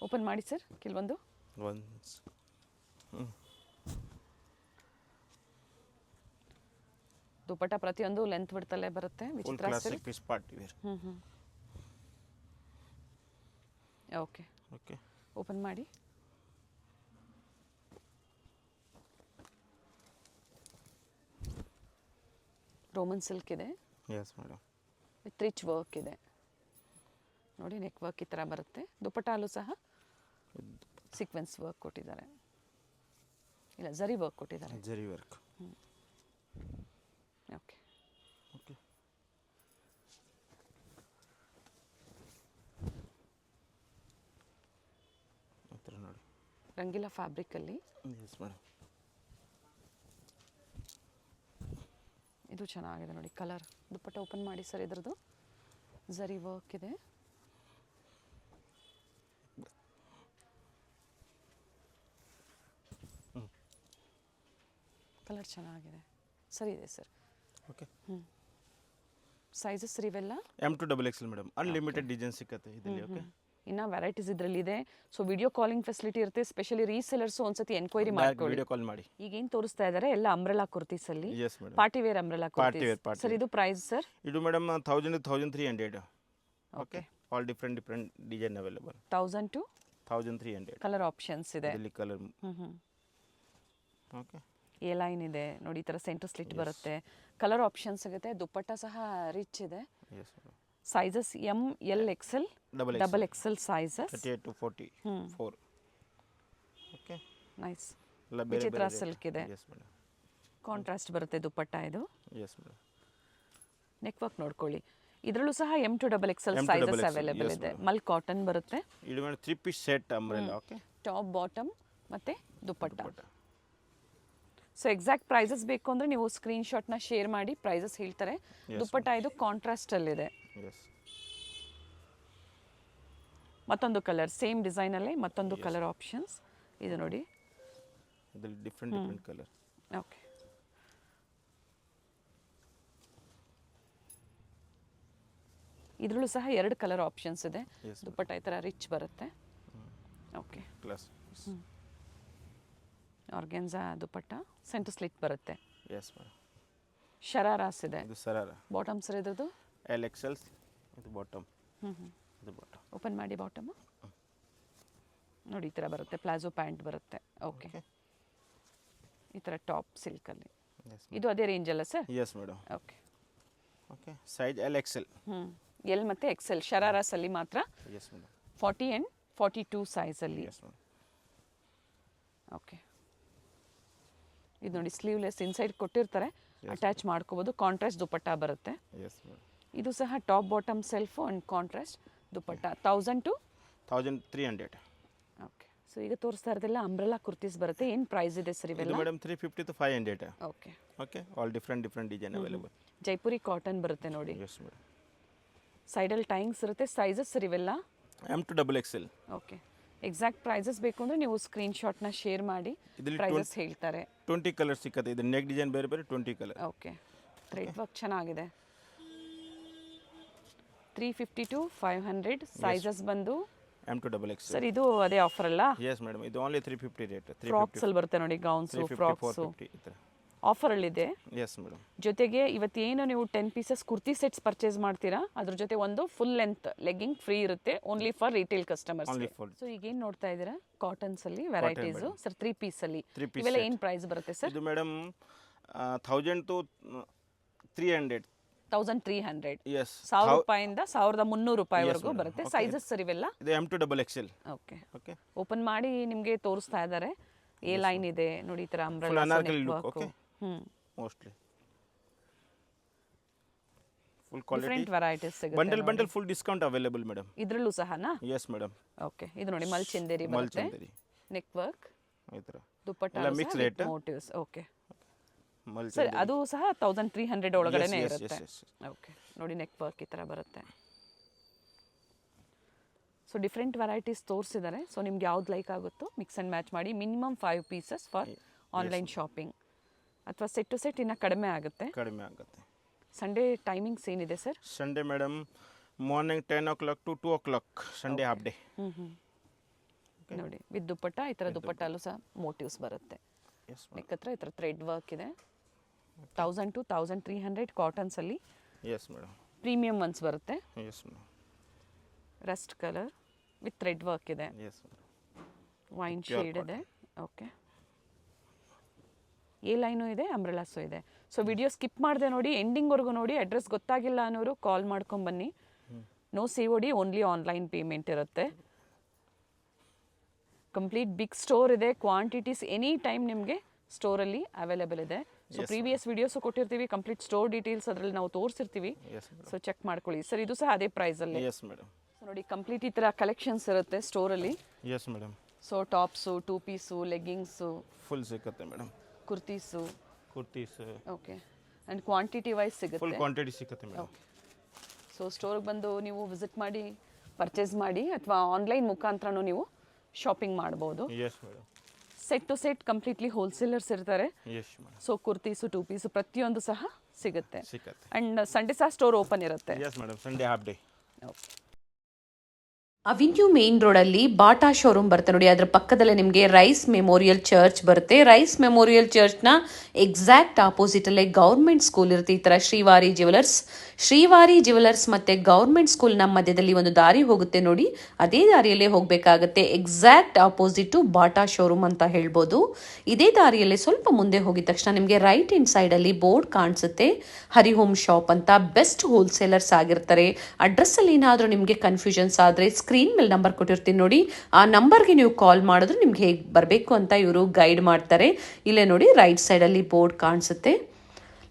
ಓಪನ್ ಮಾಡಿ ಸರ್ ಕೆಲವೊಂದು. ದುಪ್ಪಟ್ಟ ಪ್ರತಿಯೊಂದು ಲೆಂತ್ ಬಿಡ್ತಲ್ಲೇ ಬರುತ್ತೆ. ವಿಚಿತ್ರ classic piece party wear. Okay okay, open ಮಾಡಿ. ರೋಮನ್ ಸಿಲ್ಕ್ ಇದೆ. Yes madam, with rich work ಇದೆ ನೋಡಿ, ನೆಕ್ ವರ್ಕ್ ಈ ಥರ ಬರುತ್ತೆ. ದುಪ್ಪಟ್ಟಲ್ಲೂ ಸಹ ಸೀಕ್ವೆನ್ಸ್ ವರ್ಕ್ ಕೊಟ್ಟಿದ್ದಾರೆ, ಇಲ್ಲ ಜರಿ ವರ್ಕ್ ಕೊಟ್ಟಿದ್ದಾರೆ. ಜರಿ ವರ್ಕ್. ಓಕೆ ಓಕೆ, ಈ ಥರ ನೋಡಿ, ರಂಗಿಲ ಫ್ಯಾಬ್ರಿಕಲ್ಲಿ. ಎಸ್ ಮೇಡಮ್, ಇದು ಚೆನ್ನಾಗಿದೆ ನೋಡಿ ಕಲರ್. ದುಪ್ಪಟ್ಟ ಓಪನ್ ಮಾಡಿ ಸರ್, ಇದ್ರದ್ದು ಜರಿ ವರ್ಕ್ ಇದೆ. ಕಲರ್ ಚೆನ್ನಾಗಿದೆ, ಸರಿ ಇದೆ ಸರ್. ಓಕೆ, ಸೈಜಸ್ ಇವೆಲ್ಲ M to XXL madam, unlimited design ಸಿಕ್ಕತ್ತೆ ಇದರಲ್ಲಿ. ಓಕೆ, ಇನ್ನು ವೆರೈಟೀಸ್ ಇದರಲ್ಲಿ ಇದೆ. ಸೊ ವಿಡಿಯೋ ಕಾಲಿಂಗ್ ಫೆಸಿಲಿಟಿ ಇರುತ್ತೆ, ಸ್ಪೆಷಲಿ ರೀಸೆಲರ್ಸು ಒಂದ್ಸತಿ ಎನ್ಕ್ವೈರಿ ಮಾಡ್ಕೊಳ್ಳಿ. ವಿಡಿಯೋ ಕಾಲ್ ಮಾಡಿ. ಈಗ ಏನು ತೋರಿಸ್ತಾ ಇದ್ದಾರೆ ಎಲ್ಲ ಅಂಬ್ರೆಲಾ ಕುರ್ತೀಸ್ ಅಲ್ಲಿ, yes madam, party wear umbrella party wear. Kurtis. Sir ಇದು ಪ್ರೈಸ್ ಸರ್? ಇದು madam 1000 to 1300. Okay, all different design available. 1000 to 1300 colour options ಇದೆ. ಇದರಲ್ಲಿ ಕಲರ್. ಓಕೆ, ಎ ಲೈನ್ ಇದೆ ನೋಡಿ, ಈ ಥರ ಸೆಂಟರ್ ಸ್ಲಿಟ್ ಬರುತ್ತೆ, ಕಲರ್ ಆಪ್ಷನ್ ಸಿಗುತ್ತೆ, ದುಪ್ಪಟ್ಟ ಸಹ ರಿಚ್ ಇದೆ. Yes madam. Sizes M L XL double XL sizes. 38 to 44. Okay, nice. ಎಲ್ಲ ಬೇರೆ ವಿಚಿತ್ರ ಬೇರೆ ಸಿಲ್ಕ್ ಇದೆ, ಎಸ್ ಮೇಡಮ್. ಕಾಂಟ್ರಾಸ್ಟ್ ಬರುತ್ತೆ ದುಪ್ಪಟ್ಟ ಇದು. S madam. ನೆಕ್ ವರ್ಕ್ ನೋಡ್ಕೊಳ್ಳಿ. ಇದರಲ್ಲೂ ಸಹ M to double XL M to sizes XL, available yes, ಇದೆ. madam. ಮಲ್ ಕಾಟನ್ ಬರುತ್ತೆ, ಇದು madam 3 piece set umbrella. Okay, top bottom ಮತ್ತೆ ದುಪ್ಪಟ್ಟ. ಸೊ ಎಕ್ಸಾಕ್ಟ್ ಪ್ರೈಸಸ್ ಬೇಕು ಅಂದರೆ ನೀವು ಸ್ಕ್ರೀನ್ಶಾಟ್ನ ಶೇರ್ ಮಾಡಿ, ಪ್ರೈಸಸ್ ಹೇಳ್ತಾರೆ. ದುಪ್ಪಟ್ಟ ಇದು ಕಾಂಟ್ರಾಸ್ಟಲ್ಲಿದೆ. ಎಸ್. ಮತ್ತೊಂದು ಕಲರ್ ಸೇಮ್ ಡಿಸೈನಲ್ಲೇ ಮತ್ತೊಂದು ಕಲರ್ ಆಪ್ಷನ್ಸ್ ಇದು ನೋಡಿ. ಇದ್ರಲ್ಲಿ ಡಿಫ್ರೆಂಟ್ ಕಲರ್. ಓಕೆ, ಇದರಲ್ಲೂ ಸಹ 2 ಕಲರ್ ಆಪ್ಷನ್ಸ್ ಇದೆ. Yes, ದುಪ್ಪಟ್ಟ ಈ ಥರ ರಿಚ್ ಬರುತ್ತೆ. Okay, class. ಆರ್ಗೆನ್ಸಾ ದುಪ್ಪಟ್ಟ, ಸೆಂಟರ್ ಸ್ಲಿಟ್ ಬರುತ್ತೆ, ಎಸ್ ಮೇಡಮ್. ಶರಾರಾಸ್ ಇದೆ. ಇದು ಸರಾರ ಬಾಟಮ್ ಸರ್ ಇದ್ರದ್ದು ಎಲ್ ಎಕ್ಸೆಲ್. ಇದು ಬಾಟಮ್. ಇದು ಬಾಟಮ್. ಓಪನ್ ಮಾಡಿ ಬಾಟಮ್ ನೋಡಿ, ಈ ಥರ ಬರುತ್ತೆ, ಪ್ಲಾಜೋ ಪ್ಯಾಂಟ್ ಬರುತ್ತೆ. ಓಕೆ, ಈ ಥರ ಟಾಪ್ ಸಿಲ್ಕಲ್ಲಿ. ಎಸ್ ಇದು ಅದೇ ರೇಂಜ್ ಅಲ್ಲ sir? S madam. Okay, okay, size L Excel. L ಮತ್ತು ಎಕ್ಸೆಲ್ ಶರಾರಾಸಲ್ಲಿ ಮಾತ್ರ. Yes madam. 40 and 42 ಸೈಜಲ್ಲಿ. S madam. ಓಕೆ, ಇದು ನೋಡಿ ಸ್ಲೀವ್ಲೆಸ್ ಇನ್ಸೈಡ್ ಕೊಟ್ಟಿರ್ತಾರೆ, ಅಟ್ಯಾಚ್ ಮಾಡ್ಕೋಬೋದು. ಕಾಂಟ್ರಾಸ್ಟ್ ದುಪ್ಪಟ್ಟ ಬರುತ್ತೆ. Yes madam. ಇದು ಸಹ top bottom self and contrast dupatta. 1000 to 1300. Okay, so ಈಗ ತೋರಿಸ್ತಾ ಇರೋದೆಲ್ಲ ಅಂಬ್ರೆಲಾ ಕುರ್ತೀಸ್ ಬರುತ್ತೆ. ಏನು ಪ್ರೈಸ್ ಇದೆ ಸರ್ ಇದು ಇವೆಲ್ಲ? Madam 350 to 500. Okay, okay, all different design available. Jaipuri cotton ಬರುತ್ತೆ ನೋಡಿ. Yes madam. ಸೈಡಲ್ಲಿ ಟೈಂಗ್ಸ್ ಇರುತ್ತೆ. ಸೈಜಸ್ ಸರ್ ಇವೆಲ್ಲ? M to double XL. Okay, exact prices ಬೇಕು ಅಂದರೆ ನೀವು ಸ್ಕ್ರೀನ್ಶಾಟ್ನ ಶೇರ್ ಮಾಡಿ, ಇದರಲ್ಲಿ ಪ್ರೈಸಸ್ ಹೇಳ್ತಾರೆ. 20 ಕಲರ್ ಸಿಕ್ಕತ್ತೆ. ಇದು ನೆಕ್ ಡಿಸೈನ್ ಬೇರೆ ಬೇರೆ 20 ಕಲರ್. ಓಕೆ, ಥ್ರೆಡ್ ವರ್ಕ್ ಚೆನ್ನಾಗಿದೆ. 350 to 500 ಸೈಜಸ್ ಬಂದು. M to double XL. Sir ಇದು ಅದೇ ಆಫರ್ ಅಲ್ಲ? ಎಸ್ ಮೇಡಮ್, ಇದು ಓನ್ಲಿ 350 ರೇಟ್. ಫ್ರಾಕ್ಸ್ ಅಲ್ಲಿ ಬರುತ್ತೆ ನೋಡಿ, ಗೌನ್ಸು 350 ಫ್ರಾಕ್ಸು 450 ಈ ಥರ ಆಫರಲ್ಲಿದೆ. Yes madam. ಜೊತೆಗೆ ಇವತ್ತೇನು ನೀವು 10 ಪೀಸಸ್ ಕುರ್ತಿ ಸೆಟ್ಸ್ ಪರ್ಚೇಸ್ ಮಾಡ್ತೀರಾ, ಅದ್ರ ಜೊತೆ ಒಂದು ಫುಲ್ ಲೆಂತ್ ಲೆಗ್ಗಿಂಗ್ ಫ್ರೀ ಇರುತ್ತೆ, only for retail customers. Only for- so ಈಗ ಏನು ನೋಡ್ತಾ ಇದ್ದೀರಾ, ಕಾಟನ್ಸ್ ಅಲ್ಲಿ ವೆರೈಟೀಸ್ ಸರ್. 3 ಪೀಸ್ ಅಲ್ಲಿ 3 piece ಇವೆಲ್ಲ set. ಏನು ಪ್ರೈಸ್ ಬರುತ್ತೆ ಸರ್? ಇದು ಮೇಡಮ್ 1000 to 300. 1300. ಎಸ್. 1000 ರೂಪಾಯಿಂದ 1300 ರೂಪಾಯಿವರೆಗೂ ಬರುತ್ತೆ. ಸೈಜಸ್ ಸರ್ ಇವೆಲ್ಲ? ಇದು M to double XL. Okay, okay, open ಮಾಡಿ ನಿಮಗೆ ತೋರಿಸ್ತಾ ಇದ್ದಾರೆ. ಎ ಲೈನ್ ಇದೆ ನೋಡಿ, ಈ ತರ full umbrella anarkali look. Okay, hmm, mostly full quality different varieties ಸಿಗುತ್ತೆ. Bundle full discount available madam. ಇದರಲ್ಲೂ ಸಹನಾ? S madam. ಓಕೆ, ಇದು ನೋಡಿ ಮಲ್ ಚಂದೇರಿ ಬರುತ್ತೆ, ಚಂದೇರಿ ನೆಕ್ ವರ್ಕ್, ಈ ಥರ ದುಪ್ಪಟ್ಟ ಎಲ್ಲ ಮಿಕ್ಸ್ ರೇಟ್. ಮೋಟಿವ್ಸ್. ಓಕೆ ಮಲ್ ಸರ್, ಅದು ಸಹ 1300 ಒಳಗಡೆನೆ Yes, yes, ಇರುತ್ತೆ. yes, yes. ಓಕೆ, ನೋಡಿ ನೆಕ್ ವರ್ಕ್ ಈ ಥರ ಬರುತ್ತೆ. ಸೊ ಡಿಫ್ರೆಂಟ್ ವೆರೈಟೀಸ್ ತೋರಿಸಿದ್ದಾರೆ. ಸೊ ನಿಮ್ಗೆ ಯಾವ್ದು ಲೈಕ್ ಆಗುತ್ತೋ ಮಿಕ್ಸ್ ಆ್ಯಂಡ್ ಮ್ಯಾಚ್ ಮಾಡಿ. Minimum 5 pieces for online shopping, ಅಥವಾ ಸೆಟ್ ಟು ಸೆಟ್ ಇನ್ನು ಕಡಿಮೆ ಆಗುತ್ತೆ. ಕಡಿಮೆ ಆಗುತ್ತೆ. ಸಂಡೇ ಟೈಮಿಂಗ್ಸ್ ಏನಿದೆ sir? Sunday madam morning 10 o'clock to 2 o'clock. Sunday half day. ನೋಡಿ ವಿತ್ ದುಪ್ಪಟ್ಟ, ಈ ಥರ ದುಪ್ಪಟ್ಟಲ್ಲೂ ಸಹ ಮೋಟಿವ್ಸ್ ಬರುತ್ತೆ. ಎಸ್ ನೆಕ್ ಹತ್ರ ಈ ಥರ ಥ್ರೆಡ್ ವರ್ಕ್ ಇದೆ. 1000 to 1300 ಕಾಟನ್ಸಲ್ಲಿ ಎಸ್ ಮೇಡಮ್. ಪ್ರೀಮಿಯಂ ಒನ್ಸ್ ಬರುತ್ತೆ. Yes madam. Rust colour with thread work ಇದೆ. Yes madam. ವೈನ್ ಶೇಡ್ ಇದೆ. ಓಕೆ, ಎ ಲೈನು ಇದೆ, ಅಂಬ್ರೆಲಾಸು ಇದೆ. ಸೊ ವಿಡಿಯೋ ಸ್ಕಿಪ್ ಮಾಡಿದೆ ನೋಡಿ, ಎಂಡಿಂಗ್ವರೆಗೂ ನೋಡಿ. ಅಡ್ರೆಸ್ ಗೊತ್ತಾಗಿಲ್ಲ ಅನ್ನೋರು ಕಾಲ್ ಮಾಡ್ಕೊಂಬನ್ನಿ. No COD, only online payment ಇರುತ್ತೆ. ಕಂಪ್ಲೀಟ್ ಬಿಗ್ ಸ್ಟೋರ್ ಇದೆ. ಕ್ವಾಂಟಿಟೀಸ್ ಎನಿ ಟೈಮ್ ನಿಮಗೆ ಸ್ಟೋರಲ್ಲಿ ಅವೈಲೇಬಲ್ ಇದೆ. ಸೊ ಪ್ರೀವಿಯಸ್ ವಿಡಿಯೋಸು ಕೊಟ್ಟಿರ್ತೀವಿ, ಕಂಪ್ಲೀಟ್ ಸ್ಟೋರ್ ಡೀಟೇಲ್ಸ್ ಅದರಲ್ಲಿ ನಾವು ತೋರಿಸಿರ್ತೀವಿ. Yes madam. ಸೊ ಚೆಕ್ ಮಾಡ್ಕೊಳ್ಳಿ ಸರ್. ಇದು ಸಹ ಅದೇ ಪ್ರೈಸಲ್ಲಿ. Yes madam. ಸೊ ನೋಡಿ ಕಂಪ್ಲೀಟ್ ಈ ಥರ ಕಲೆಕ್ಷನ್ಸ್ ಇರುತ್ತೆ ಸ್ಟೋರಲ್ಲಿ. Yes madam. So tops, 2 piece, leggings, full ಸಿಗುತ್ತೆ madam. Kurtis. Kurtis okay, and quantity wise full ಸಿಗುತ್ತೆ. ಕ್ವಾಂಟಿಟಿ ಸಿಗುತ್ತೆ ಮೇಡಮ್. ಓಕೆ, ಸೊ ಸ್ಟೋರ್ಗೆ ಬಂದು ನೀವು ವಿಸಿಟ್ ಮಾಡಿ ಪರ್ಚೇಸ್ ಮಾಡಿ, ಅಥವಾ ಆನ್ಲೈನ್ ಮುಖಾಂತರನೂ ನೀವು ಶಾಪಿಂಗ್ ಮಾಡ್ಬೋದು. Yes madam. Set to set completely wholesalers ಇರ್ತಾರೆ. Yes madam. So kurtis, 2 piece ಪ್ರತಿಯೊಂದು ಸಹ ಸಿಗುತ್ತೆ. ಸಿಗುತ್ತೆ. ಆ್ಯಂಡ್ ಸಂಡೇ ಸಹ ಸ್ಟೋರ್ ಓಪನ್ ಇರುತ್ತೆ. Yes madam. Sunday half day. Okay. Avenue main ರೋಡಲ್ಲಿ ಬಾಟಾ ಶೋರೂಮ್ ಬರುತ್ತೆ ನೋಡಿ. ಅದರ ಪಕ್ಕದಲ್ಲೇ ನಿಮಗೆ ರೈಸ್ ಮೆಮೋರಿಯಲ್ ಚರ್ಚ್ ಬರುತ್ತೆ. ರೈಸ್ ಮೆಮೋರಿಯಲ್ ಚರ್ಚ್ನ ಎಕ್ಸಾಕ್ಟ್ ಆಪೋಸಿಟಲ್ಲೇ ಗೌರ್ಮೆಂಟ್ ಸ್ಕೂಲ್ ಇರುತ್ತೆ. ಈ ಥರ ಶ್ರೀವಾರಿ ಜ್ಯುವೆಲರ್ಸ್ ಮತ್ತು ಗೌರ್ಮೆಂಟ್ ಸ್ಕೂಲ್ನ ಮಧ್ಯದಲ್ಲಿ ಒಂದು ದಾರಿ ಹೋಗುತ್ತೆ ನೋಡಿ. ಅದೇ ದಾರಿಯಲ್ಲೇ ಹೋಗಬೇಕಾಗುತ್ತೆ. ಎಕ್ಸಾಕ್ಟ್ ಆಪೋಸಿಟು ಬಾಟಾ ಶೋರೂಮ್ ಅಂತ ಹೇಳ್ಬೋದು. ಇದೇ ದಾರಿಯಲ್ಲೇ ಸ್ವಲ್ಪ ಮುಂದೆ ಹೋಗಿದ ತಕ್ಷಣ ನಿಮಗೆ ರೈಟ್ ಹ್ಯಾಂಡ್ ಸೈಡಲ್ಲಿ ಬೋರ್ಡ್ ಕಾಣಿಸುತ್ತೆ, ಹರಿಹೋಮ್ ಶಾಪ್ ಅಂತ. ಬೆಸ್ಟ್ ಹೋಲ್ಸೇಲರ್ಸ್ ಆಗಿರ್ತಾರೆ. ಅಡ್ರೆಸ್ಸಲ್ಲಿ ಏನಾದರೂ ನಿಮಗೆ ಕನ್ಫ್ಯೂಷನ್ಸ್ ಆದರೆ ಸ್ಕ್ರೀನ್ ಮೇಲೆ ನಂಬರ್ ಕೊಟ್ಟಿರ್ತೀನಿ ನೋಡಿ, ಆ ನಂಬರ್ಗೆ ನೀವು ಕಾಲ್ ಮಾಡಿದ್ರೆ ನಿಮ್ಗೆ ಹೇಗೆ ಬರಬೇಕು ಅಂತ ಇವರು ಗೈಡ್ ಮಾಡ್ತಾರೆ. ಇಲ್ಲೇ ನೋಡಿ ರೈಟ್ ಸೈಡಲ್ಲಿ ಬೋರ್ಡ್ ಕಾಣಿಸುತ್ತೆ.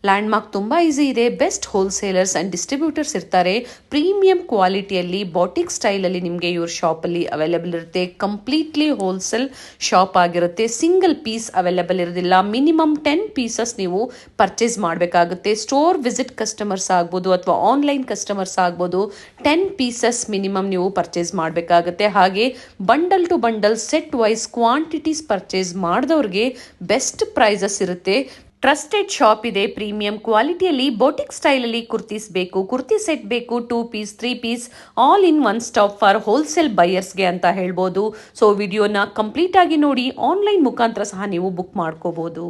ಲ್ಯಾಂಡ್ ಮಾರ್ಕ್ ತುಂಬ ಈಸಿ ಇದೆ. ಬೆಸ್ಟ್ ಹೋಲ್ಸೇಲರ್ಸ್ ಆ್ಯಂಡ್ ಡಿಸ್ಟ್ರಿಬ್ಯೂಟರ್ಸ್ ಇರ್ತಾರೆ. ಪ್ರೀಮಿಯಂ ಕ್ವಾಲಿಟಿಯಲ್ಲಿ ಬಾಟಿಕ್ ಸ್ಟೈಲಲ್ಲಿ ನಿಮಗೆ ಇವ್ರ ಶಾಪಲ್ಲಿ ಅವೈಲೇಬಲ್ ಇರುತ್ತೆ. ಕಂಪ್ಲೀಟ್ಲಿ ಹೋಲ್ಸೇಲ್ ಶಾಪ್ ಆಗಿರುತ್ತೆ. ಸಿಂಗಲ್ ಪೀಸ್ ಅವೈಲೇಬಲ್ ಇರೋದಿಲ್ಲ. ಮಿನಿಮಮ್ 10 ಪೀಸಸ್ ನೀವು ಪರ್ಚೇಸ್ ಮಾಡಬೇಕಾಗುತ್ತೆ. ಸ್ಟೋರ್ ವಿಸಿಟ್ ಕಸ್ಟಮರ್ಸ್ ಆಗ್ಬೋದು ಅಥವಾ ಆನ್ಲೈನ್ ಕಸ್ಟಮರ್ಸ್ ಆಗ್ಬೋದು, 10 ಪೀಸಸ್ ಮಿನಿಮಮ್ ನೀವು ಪರ್ಚೇಸ್ ಮಾಡಬೇಕಾಗುತ್ತೆ. ಹಾಗೆ bundle to bundle set wise quantities purchase ಮಾಡಿದವ್ರಿಗೆ ಬೆಸ್ಟ್ ಪ್ರೈಸಸ್ ಇರುತ್ತೆ. ಟ್ರಸ್ಟೆಡ್ ಶಾಪ್ ಇದೆ. ಪ್ರೀಮಿಯಂ ಕ್ವಾಲಿಟಿಯಲ್ಲಿ ಬೋಟಿಕ್ ಸ್ಟೈಲಲ್ಲಿ ಕುರ್ತೀಸ್ ಬೇಕು, ಕುರ್ತಿ ಸೆಟ್ ಬೇಕು, 2 piece 3 piece all in one stop for wholesale ಬೈಯರ್ಸ್ಗೆ ಅಂತ ಹೇಳ್ಬೋದು. ಸೊ ವಿಡಿಯೋನ ಕಂಪ್ಲೀಟ್ ಆಗಿ ನೋಡಿ. ಆನ್ಲೈನ್ ಮುಖಾಂತರ ಸಹ ನೀವು ಬುಕ್ ಮಾಡ್ಕೋಬೋದು.